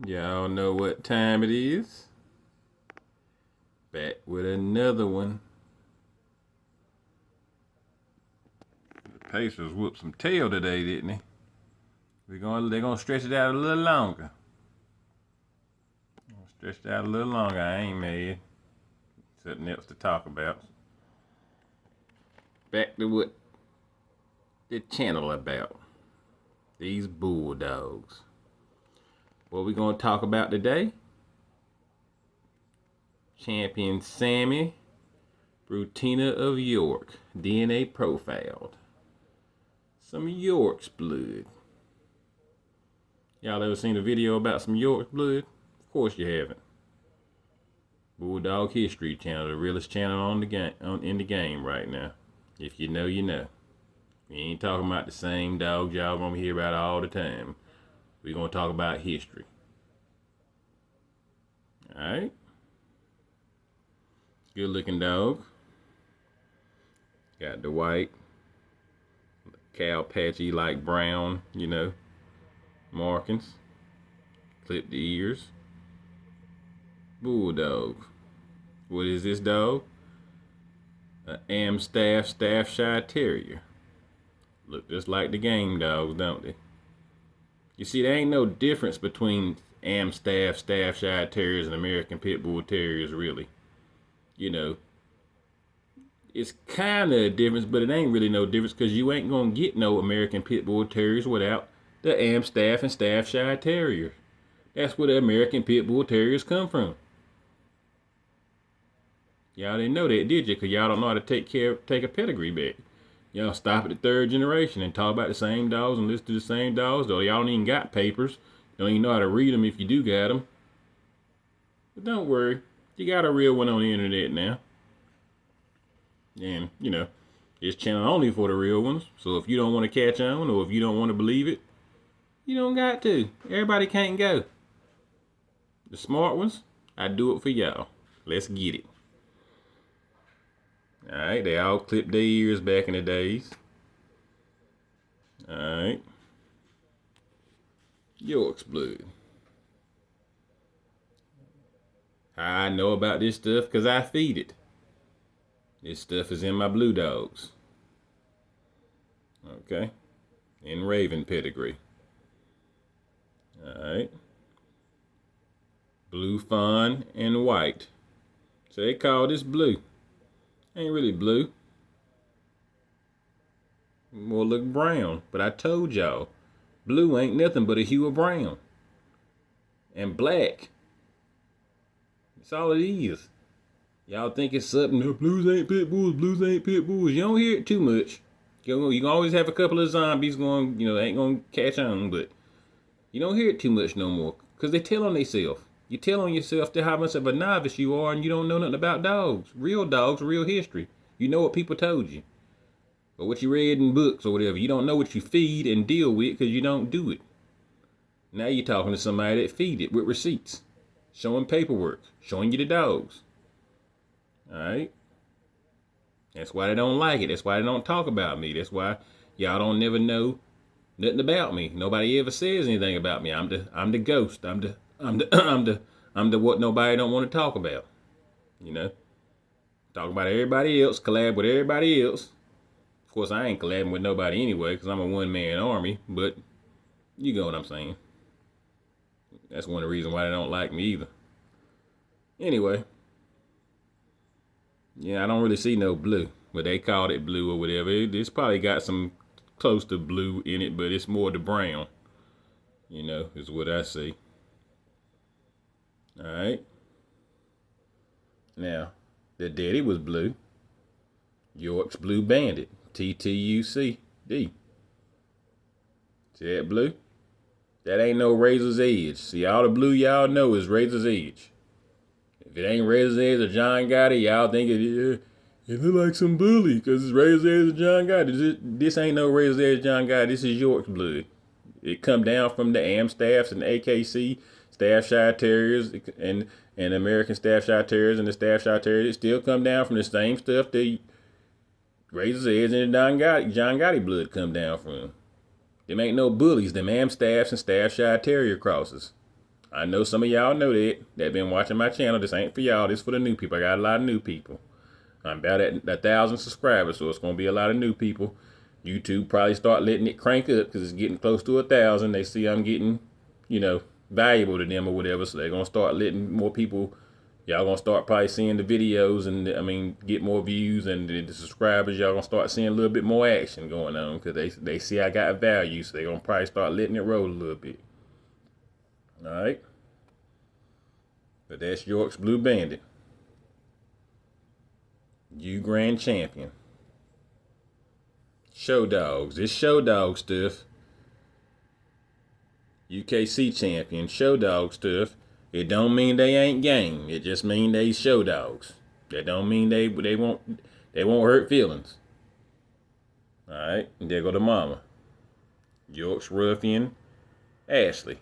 Y'all know what time it is. Back with another one. The Pacers whooped some tail today, didn't they? They're gonna stretch it out a little longer. Stretch it out a little longer. I ain't mad. Something else to talk about. Back to what the channel about. These Bulldogs. What we gonna talk about today? Champion Sami, Brutina of York, DNA profiled. Some York's blood. Y'all ever seen a video about some York's blood? Of course you haven't. Bulldog History Channel, the realest channel on the game, in the game right now. If you know, you know. We ain't talking about the same dogs y'all gonna hear about all the time. We gonna talk about history. Alright? Good looking dog. Got the white, cow patchy like brown, markings. Clip the ears. Bulldog. What is this dog? An Amstaff Staffordshire Terrier. Look just like the game dogs, don't they? You see, there ain't no difference between Amstaff Staffordshire Terriers and American Pit Bull Terriers, really. It's kind of a difference, but it ain't really no difference because you ain't going to get no American Pit Bull Terriers without the Amstaff and Staffordshire Terrier. That's where the American Pit Bull Terriers come from. Y'all didn't know that, did you? Because y'all don't know how to take a pedigree back. Y'all stop at the third generation and talk about the same dogs and listen to the same dogs, though y'all don't even got papers. Don't even know how to read them if you do got them. But don't worry. You got a real one on the internet now. And, it's channel only for the real ones. So if you don't want to catch on or if you don't want to believe it, you don't got to. Everybody can't go. The smart ones, I do it for y'all. Let's get it. Alright, they all clipped their ears back in the days. Alright. York's blood. I know about this stuff because I feed it. This stuff is in my blue dogs. Okay. In Raven pedigree. Alright. Blue fawn and white. So they call this blue. Ain't really blue. More look brown. But I told y'all, blue ain't nothing but a hue of brown. And black. That's all it is. Y'all think it's something, no, blues ain't pit bulls, blues ain't pit bulls. You don't hear it too much. You can always have a couple of zombies going, ain't going to catch on, but you don't hear it too much no more. Because they tell on themselves. You tell on yourself to how much of a novice you are and you don't know nothing about dogs. Real dogs, real history. You know what people told you. Or what you read in books or whatever. You don't know what you feed and deal with because you don't do it. Now you're talking to somebody that feed it with receipts. Showing paperwork. Showing you the dogs. Alright? That's why they don't like it. That's why they don't talk about me. That's why y'all don't never know nothing about me. Nobody ever says anything about me. I'm the ghost. I'm the what nobody don't want to talk about. Talk about everybody else, collab with everybody else. Of course, I ain't collabing with nobody anyway because I'm a one-man army, but you know what I'm saying. That's one of the reasons why they don't like me either. Anyway. Yeah, I don't really see no blue, but they called it blue or whatever. It's probably got some close to blue in it, but it's more the brown. Is what I see. Alright. Now, the daddy was blue. York's Blue Bandit. TTUCD. See that blue? That ain't no Razor's Edge. See, all the blue y'all know is Razor's Edge. If it ain't Razor's Edge or John Gotti, y'all think it look like some bully because it's Razor's Edge or John Gotti. This ain't no Razor's Edge John Gotti. This is York's blood. It come down from the Amstaffs and the AKC Staffordshire Terriers and American Staffordshire Terriers and the Staffordshire Terriers. It still come down from the same stuff that Razor's Edge and the John Gotti blood come down from. Them ain't no bullies. Them Amstaffs and Staffordshire Terrier crosses. I know some of y'all know that been watching my channel. This ain't for y'all. This for the new people. I got a lot of new people. I'm about at 1,000 subscribers, so it's gonna be a lot of new people. YouTube probably start letting it crank up because it's getting close to 1,000. They see I'm getting, valuable to them or whatever, so they're gonna start letting more people. Y'all gonna start probably seeing the videos and get more views, and the subscribers, y'all gonna start seeing a little bit more action going on because they see I got value, so they're gonna probably start letting it roll a little bit. All right, but that's York's Blue Bandit, you grand champion. Show dogs. This show dog stuff. UKC champion. Show dog stuff. It don't mean they ain't game. It just mean they show dogs. That don't mean they won't hurt feelings. All right. And there go the mama. York's ruffian, Ashley.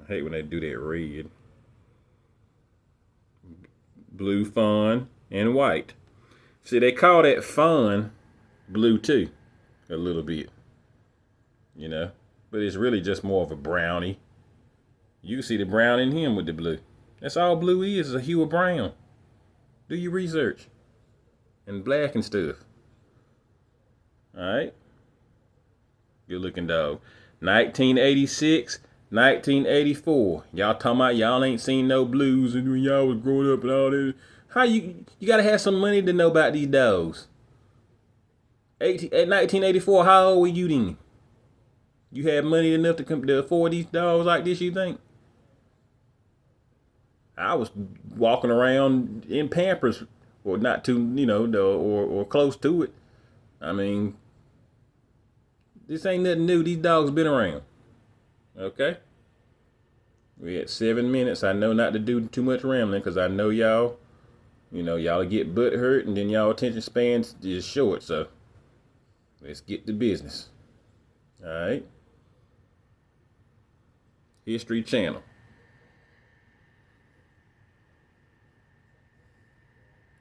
I hate when they do that red. Blue, fawn, and white. See, they call that fawn blue too, a little bit, but it's really just more of a brownie. You see the brown in him with the blue. That's all blue is a hue of brown. Do your research. And black and stuff. All right. Good looking dog. 1986, 1984. Y'all talking about y'all ain't seen no blues and when y'all was growing up and all that. How you gotta have some money to know about these dogs. At 1984, how old were you then? You had money enough to afford these dogs like this, you think? I was walking around in Pampers, or not too, or close to it. I mean, this ain't nothing new. These dogs been around. Okay? We at 7 minutes. I know not to do too much rambling because I know y'all. Y'all get butt hurt and then y'all attention spans is short, so let's get to business. All right. History Channel.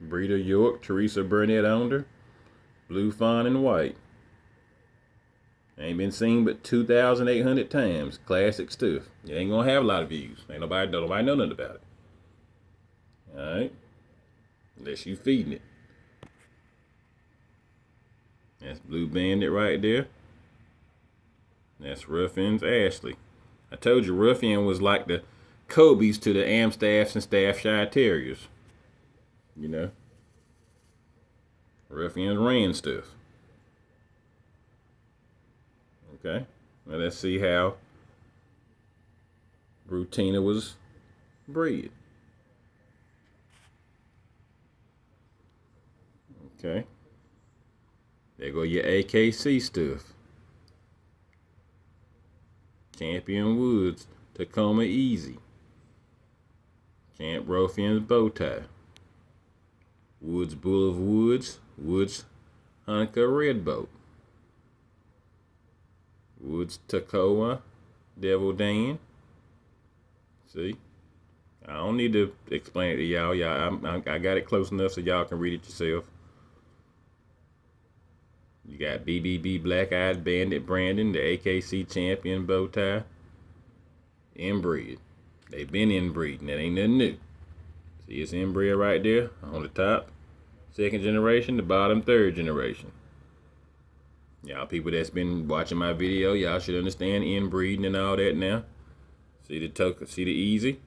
Breeder York, Teresa Burnett Onder, Blue, fawn, and white. Ain't been seen but 2,800 times. Classic stuff. It ain't gonna have a lot of views. Ain't nobody know nothing about it. All right. Unless you feeding it. That's Blue Bandit right there. That's Ruffian's Ashley. I told you Ruffian was like the Kobe's to the Amstaffs and Staffordshire Terriers. Ruffians ran stuff. Okay. Now let's see how Brutina was bred. Okay. There go your AKC stuff. Champion Woods, Tacoma Easy. Camp Ruffian's Bow Tie. Woods Bull of Woods, Woods Hanukkah Red Boat. Woods Tacoma Devil Dan. See? I don't need to explain it to y'all. I got it close enough so y'all can read it yourself. You got BBB Black Eyed Bandit Brandon, the AKC champion bow tie. Inbred. They've been inbreeding. That ain't nothing new. See, it's inbred right there on the top. Second generation, the bottom, third generation. Y'all people that's been watching my video, y'all should understand inbreeding and all that now. See the easy?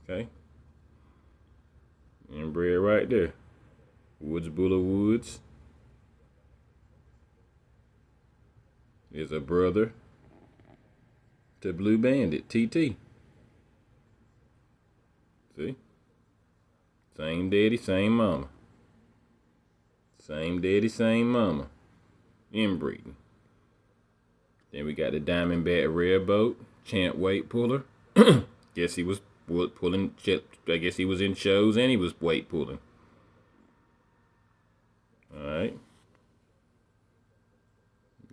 Okay. Inbred right there. Woods Bull of Woods is a brother to Blue Bandit, TT. See? Same daddy, same mama. Same daddy, same mama. Inbreeding. Then we got the Diamondback Red Boat, Champ Weight Puller. Guess he was pulling, I guess he was in shows and he was weight pulling. Alright.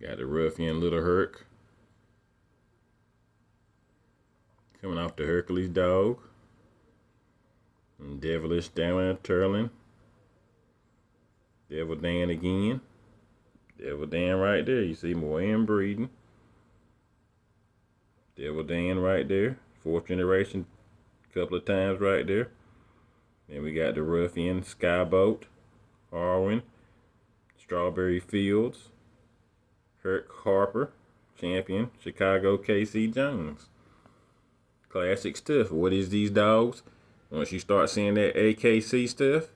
Got the Ruffian Little Herc. Coming off the Hercules dog. And Devilish Down Turling. Devil Dan again. Devil Dan right there. You see more inbreeding. Devil Dan right there. 4th generation, couple of times right there. Then we got the Ruffian, Skyboat, Harwin, Strawberry Fields, Herc Harper, Champion, Chicago KC Jones. Classic stuff. What is these dogs? Once you start seeing that AKC stuff,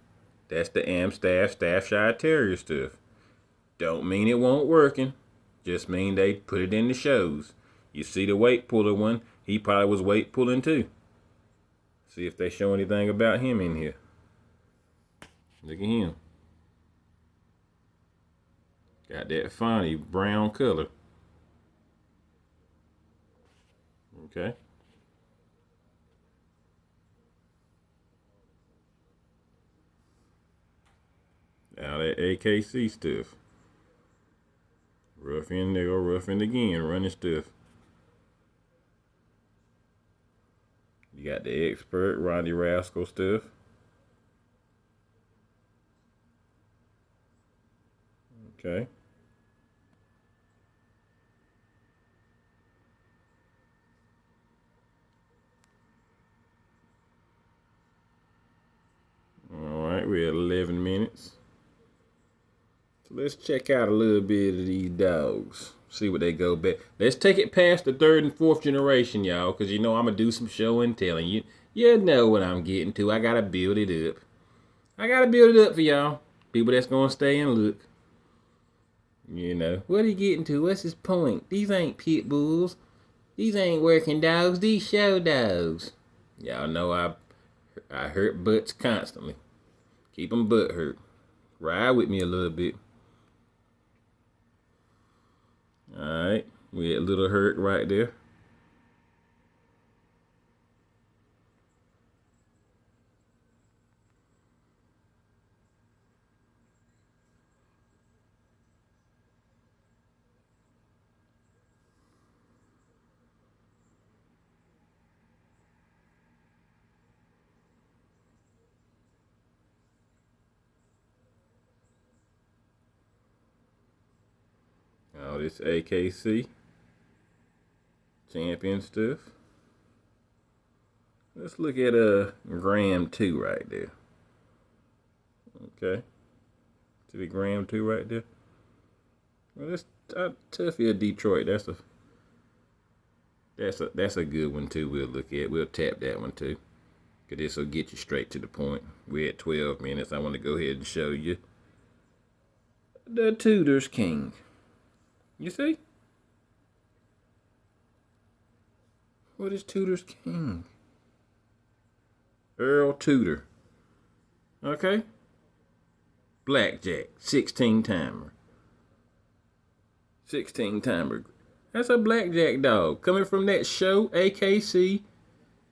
that's the Amstaff Staffordshire Terrier stuff. Don't mean it won't working. Just mean they put it in the shows. You see the weight puller one, he probably was weight pulling too. See if they show anything about him in here. Look at him. Got that funny brown color. Okay. Now that AKC stuff. Ruffian, they go Ruffian again, running stuff. You got the Expert, Ronnie Rascal stuff. Okay. Alright, we're at 11 minutes. So let's check out a little bit of these dogs. See what they go back. Let's take it past the 3rd and 4th generation, y'all, because you know I'm going to do some show and telling. You know what I'm getting to. I got to build it up. I got to build it up for y'all. People that's going to stay and look. You know, what are you getting to? What's his point? These ain't pit bulls. These ain't working dogs. These show dogs. Y'all know I hurt butts constantly. Keep them butt hurt. Ride with me a little bit. Alright, we had Little Hurt right there. All this AKC champion stuff. Let's look at Graham 2 right there. Okay. See the Graham 2 right there? Well, that's Tuffy of Detroit. That's a good one too. We'll look at. We'll tap that one too. Cause this will get you straight to the point. We're at 12 minutes. I want to go ahead and show you the Tudor's King. You see? What is Tudor's King? Earl Tudor. Okay? Blackjack, 16-timer. 16-timer. That's a blackjack dog. Coming from that show, AKC,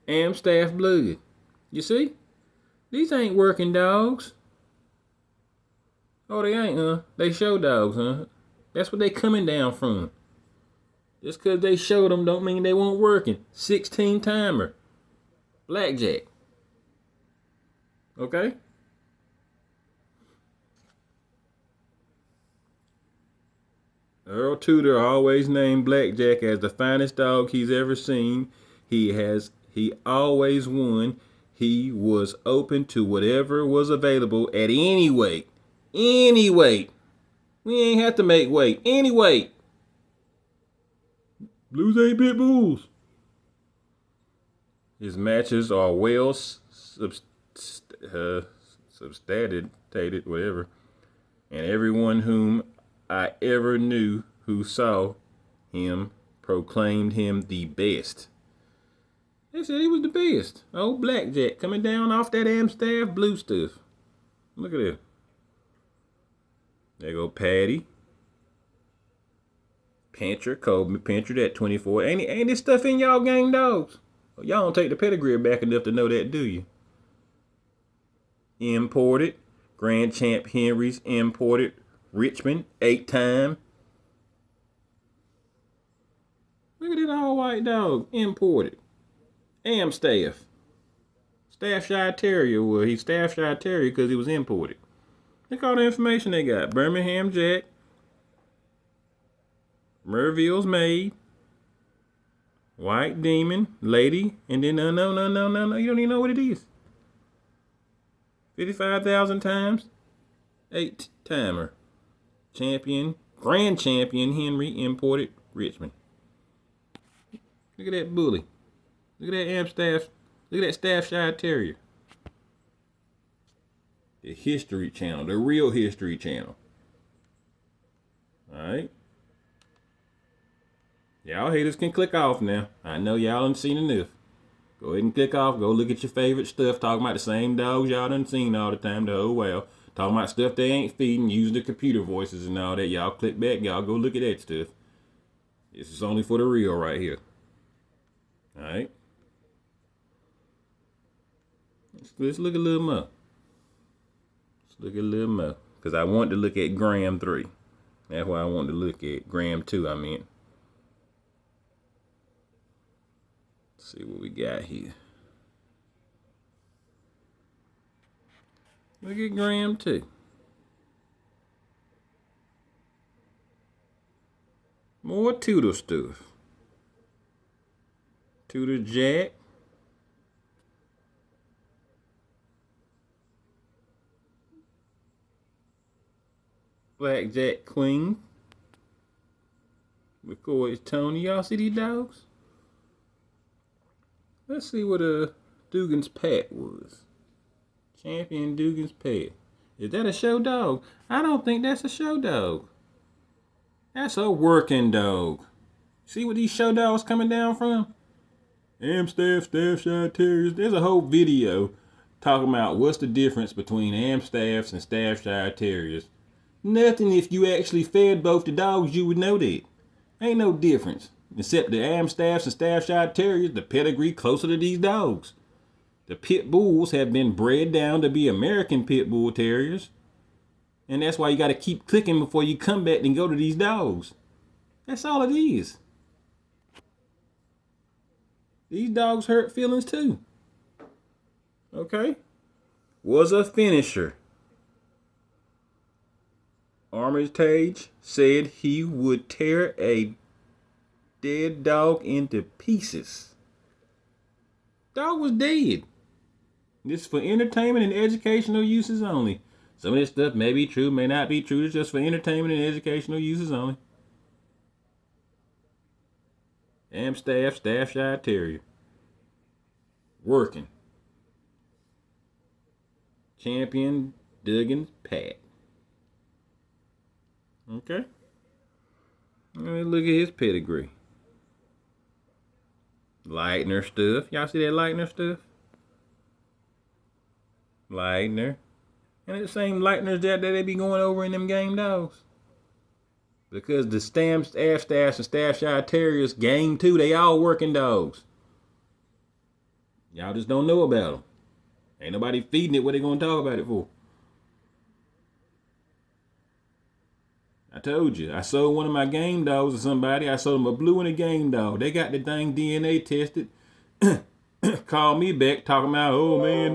Amstaff Blood. You see? These ain't working dogs. Oh, they ain't, huh? They show dogs, huh? That's what they coming down from. Just because they showed them don't mean they won't working. 16-timer. Blackjack. Okay? Earl Tudor always named Blackjack as the finest dog he's ever seen. He always won. He was open to whatever was available at any weight. Any weight. We ain't have to make weight. Any weight. Blues ain't pit bulls. His matches are well substantiated, whatever. And everyone whom I ever knew who saw him proclaimed him the best. They said he was the best. Old Blackjack coming down off that Amstaff blue stuff. Look at it. There go Patty. Pincher, Kobe Pincher, that 24. Ain't this stuff in y'all gang dogs? Y'all don't take the pedigree back enough to know that, do you? Imported. Grand Champ Henry's imported. Richmond, 8-time. Look at that all white dog. Imported. Amstaff. Staffordshire Terrier. Well, he's Staffordshire Terrier because he was imported. Look at all the information they got. Birmingham Jack. Merville's Maid, White Demon, Lady, and then no, you don't even know what it is. 55,000 times, 8-timer. Champion, grand champion, Henry, imported, Richmond. Look at that bully. Look at that Amstaff. Look at that Staffordshire Terrier. The History Channel, the real History Channel. Alright. Y'all haters can click off now. I know y'all done seen enough. Go ahead and click off. Go look at your favorite stuff. Talking about the same dogs y'all done seen all the time. The whole while. Talking about stuff they ain't feeding. Using the computer voices and all that. Y'all click back. Y'all go look at that stuff. This is only for the real right here. Alright. Let's look a little more. Let's look a little more. Because I want to look at Gram 3. That's why I wanted to look at Gram 2, I meant. Let's see what we got here. Look at Gram 2. More Tudor stuff. Tudor Jack. Blackjack Queen. McCoy's Tony. Y'all see these dogs? Let's see what Dugan's Pat was. Champion Dugan's Pat. Is that a show dog? I don't think that's a show dog. That's a working dog. See what these show dogs coming down from? Amstaff, Staffordshire Terriers. There's a whole video talking about what's the difference between Amstaffs and Staffordshire Terriers. Nothing. If you actually fed both the dogs, you would know that. Ain't no difference. Except the Amstaffs and Staffordshire Terriers, the pedigree closer to these dogs. The pit bulls have been bred down to be American pit bull terriers. And that's why you got to keep clicking before you come back and go to these dogs. That's all it is. These dogs hurt feelings too. Okay. Was a finisher. Armitage said he would tear a dead dog into pieces. Dog was dead. This is for entertainment and educational uses only. Some of this stuff may be true, may not be true. It's just for entertainment and educational uses only. Amstaff, Staffordshire Terrier. Working. Champion Dugan's Pat. Okay. Let me look at his pedigree. Lightner stuff. Y'all see that Lightner stuff? Lightner. And it's the same Lightners that they be going over in them game dogs. Because the Stamps, Amstaffs, and Staffordshire Terriers, game 2, they all working dogs. Y'all just don't know about them. Ain't nobody feeding it. What they gonna talk about it for? I told you, I sold one of my game dogs to somebody. I sold them a blue and a game dog. They got the thing DNA tested. Called me back talking about, oh man,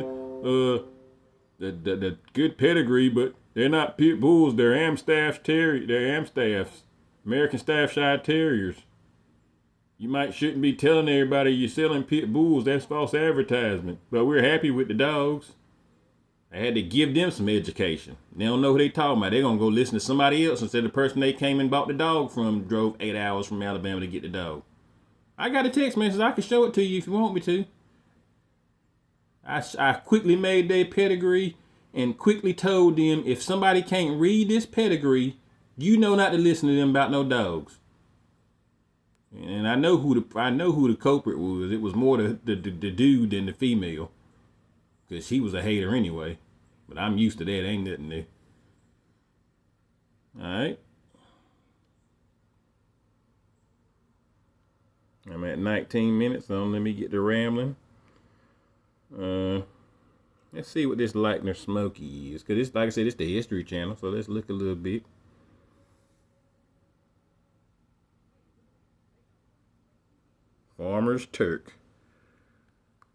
the good pedigree, but they're not pit bulls. They're Amstaff Terriers. They're Amstaffs, American Staffordshire Terriers. You shouldn't be telling everybody you're selling pit bulls. That's false advertisement. But we're happy with the dogs. I had to give them some education. They don't know who they talking about. They're going to go listen to somebody else instead of the person they came and bought the dog from drove 8 hours from Alabama to get the dog. I got a text message. I can show it to you if you want me to. I quickly made their pedigree and quickly told them if somebody can't read this pedigree, you know not to listen to them about no dogs. And I know who the culprit was. It was more the dude than the female. Because she was a hater anyway. But I'm used to that. Ain't nothing there. Alright. I'm at 19 minutes, so let me get to rambling. Let's see what this Lightner Smoky is. Because it's, like I said, it's the History Channel. So let's look a little bit. Farmer's Turk.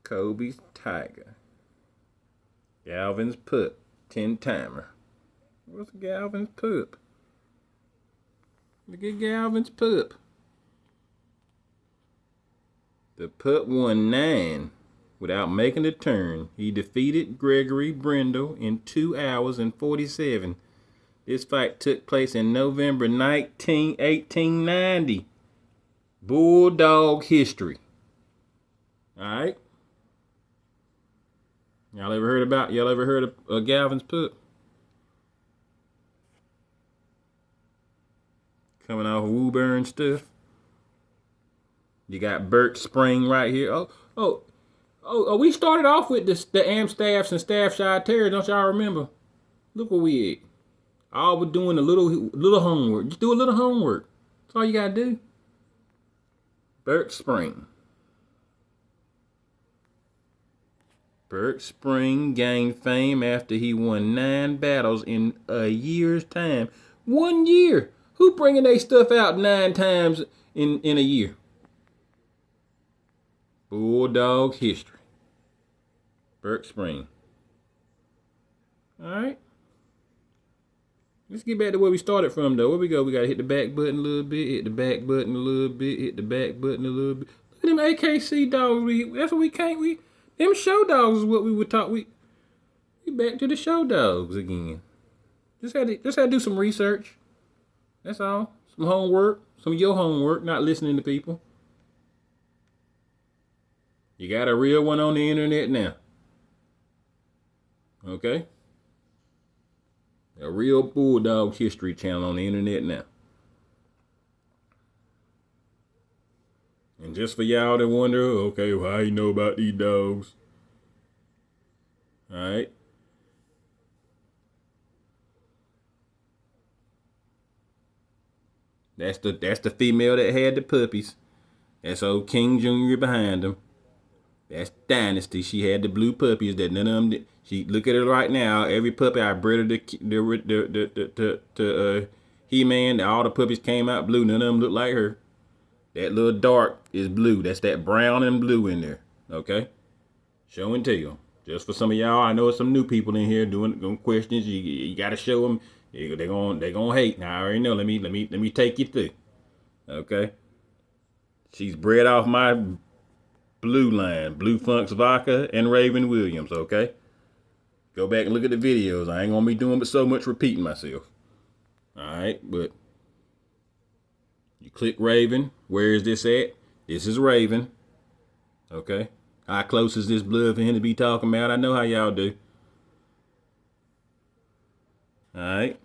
Kobe's Tiger. Galvin's Pup. 10-timer. What's Galvin's Pup? Look at Galvin's pup. The pup won 9 without making a turn. He defeated Gregory Brindle in 2 hours and 47. This fight took place in November 1890. Bulldog history. Alright? Y'all ever heard of Galvin's pup? Coming off of Woburn stuff. You got Burt Spring right here. We started off with the Amstaffs and Staffshire Terriers. Don't y'all remember? Look what we at. All we're doing a little homework. Just do a little homework. That's all you gotta do. Burt Spring. Burt Spring gained fame after he won 9 battles in a year's time. 1 year. Who bringing their stuff out 9 times in a year? Bulldog history. Burt Spring. Alright. Let's get back to where we started from, though. Where we go? We got to hit the back button a little bit, hit the back button a little bit, hit the back button a little bit. Look at them AKC dogs. That's what we can't. Them show dogs is what we would talk. We back to the show dogs again. Just had to do some research. That's all. Some homework. Some of your homework, not listening to people. You got a real one on the internet now. Okay? A real Bulldog history channel on the internet now. And just for y'all that wonder, okay, well, how you know about these dogs? Alright? That's the female that had the puppies. That's old King Jr. behind them. That's Dynasty. She had the blue puppies that none of them did. She look at her right now. Every puppy I bred her to He-Man. All the puppies came out blue. None of them look like her. That little dark is blue. That's that brown and blue in there. Okay, show and tell. Just for some of y'all, I know some new people in here doing questions. You got to show them. They're gonna hate. Now I already know. Let me take you through. Okay, she's bred off my blue line, Blue Funks Vodka and Raven Williams, okay? Go back and look at the videos. I ain't gonna be doing but so much repeating myself. Alright, but you click Raven. Where is this at? This is Raven. Okay? How close is this blood for him to be talking about? I know how y'all do. Alright.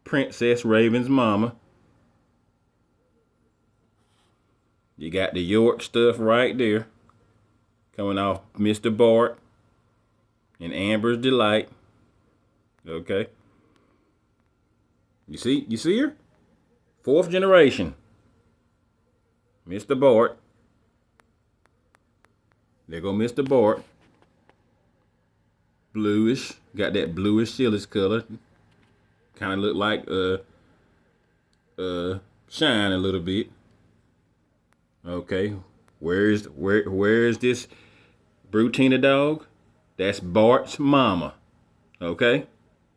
Princess Raven's mama. You got the York stuff right there. Coming off Mr. Bart and Amber's Delight. Okay. You see her? 4th generation. Mr. Bart. There go Mr. Bart. Bluish. Got that bluish sillish color. Kind of look like Shine a little bit. Okay, where is this Brutina dog? That's Bart's mama. Okay,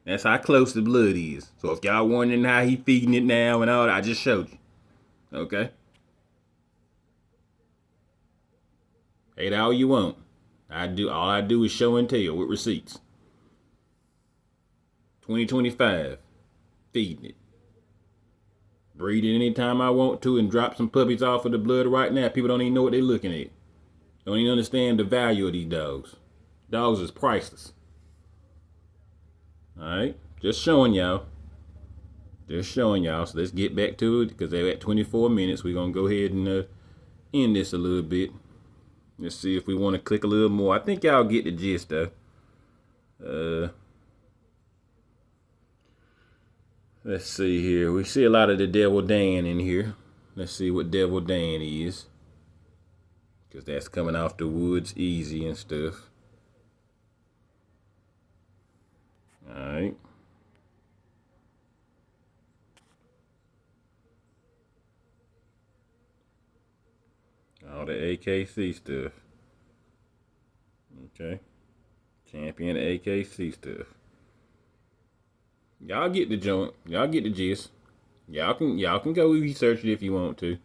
that's how close the blood is. So if y'all wondering how he feeding it now and all that, I just showed you. Okay, hate all you want. All I do is show and tell with receipts. 2025, feeding it. Breed it anytime I want to and drop some puppies off of the blood right now. People don't even know what they're looking at. Don't even understand the value of these dogs. Dogs is priceless. Alright, just showing y'all. So let's get back to it because they're at 24 minutes. We're going to go ahead and end this a little bit. Let's see if we want to click a little more. I think y'all get the gist though. Let's see here. We see a lot of the Devil Dan in here. Let's see what Devil Dan is. Because that's coming off the woods easy and stuff. Alright. All the AKC stuff. Okay. Champion AKC stuff. Y'all get the joint. Y'all get the gist. Y'all can go research it if you want to.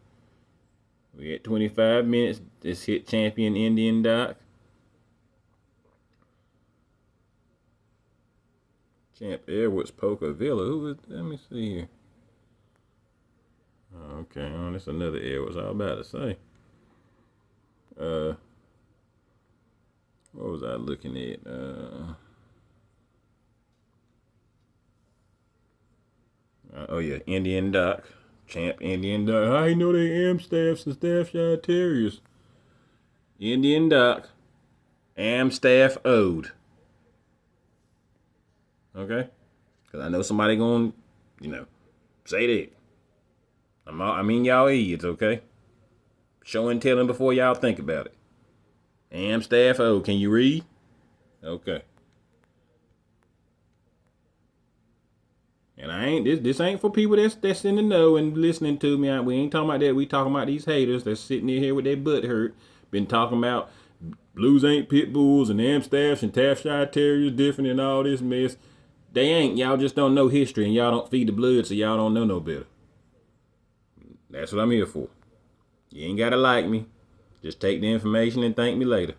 We at 25 minutes. Let's hit champion Indian Doc. Champ Edwards Poker Villa. Who is? Let me see here. Oh, okay, oh, that's another Edwards. I was about to say. What was I looking at? Oh yeah, Indian Doc. Champ Indian Doc. I know they Amstaffs and Staffshire Terriers. Indian Doc. Amstaff Ode. Okay? Because I know somebody going to, say that. I mean, y'all idiots, okay? Show and telling before y'all think about it. Amstaff Ode. Can you read? Okay. And I ain't this ain't for people that's in the know and listening to me. We ain't talking about that. We talking about these haters that's sitting in here with their butt hurt. Been talking about Blues ain't pit bulls and Amstaffs and Taftshire Terriers different and all this mess. They ain't. Y'all just don't know history and y'all don't feed the blood, so y'all don't know no better. That's what I'm here for. You ain't gotta like me. Just take the information and thank me later.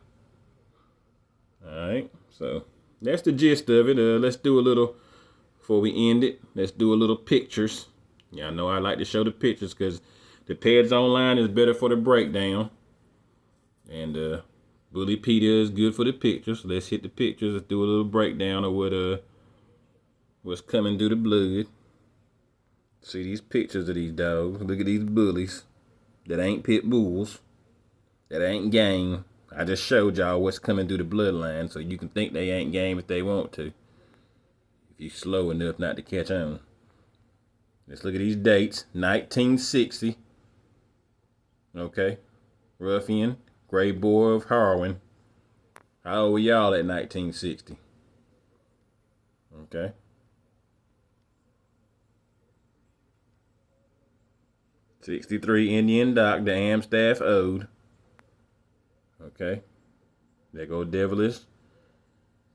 Alright, so that's the gist of it. Let's do a little, before we end it, let's do a little pictures. Y'all know I like to show the pictures because the Peds Online is better for the breakdown. And Bully Peter is good for the pictures. So let's hit the pictures. Let's do a little breakdown of what's coming through the blood. See these pictures of these dogs. Look at these bullies. That ain't pit bulls. That ain't game. I just showed y'all what's coming through the bloodline so you can think they ain't game if they want to. If you slow enough not to catch on. Let's look at these dates. 1960. Okay. Ruffian. Gray Boar of Harwin. How old were y'all at 1960? Okay. 63 Indian Doc, the Amstaff Ode. Okay. There go Devilish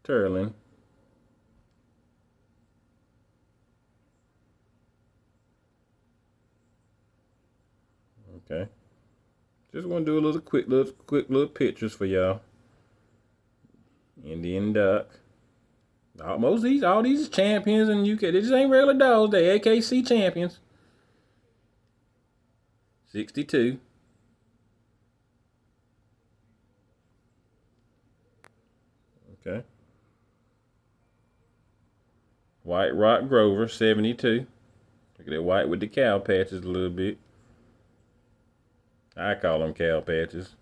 Turlin. Okay. Just want to do a little quick little pictures for y'all. Indian Doc. All these champions in UK. They just ain't regular dogs. They AKC champions. 62. Okay. White Rock Grover, 72. Look at that white with the cow patches a little bit. I call them cow patches.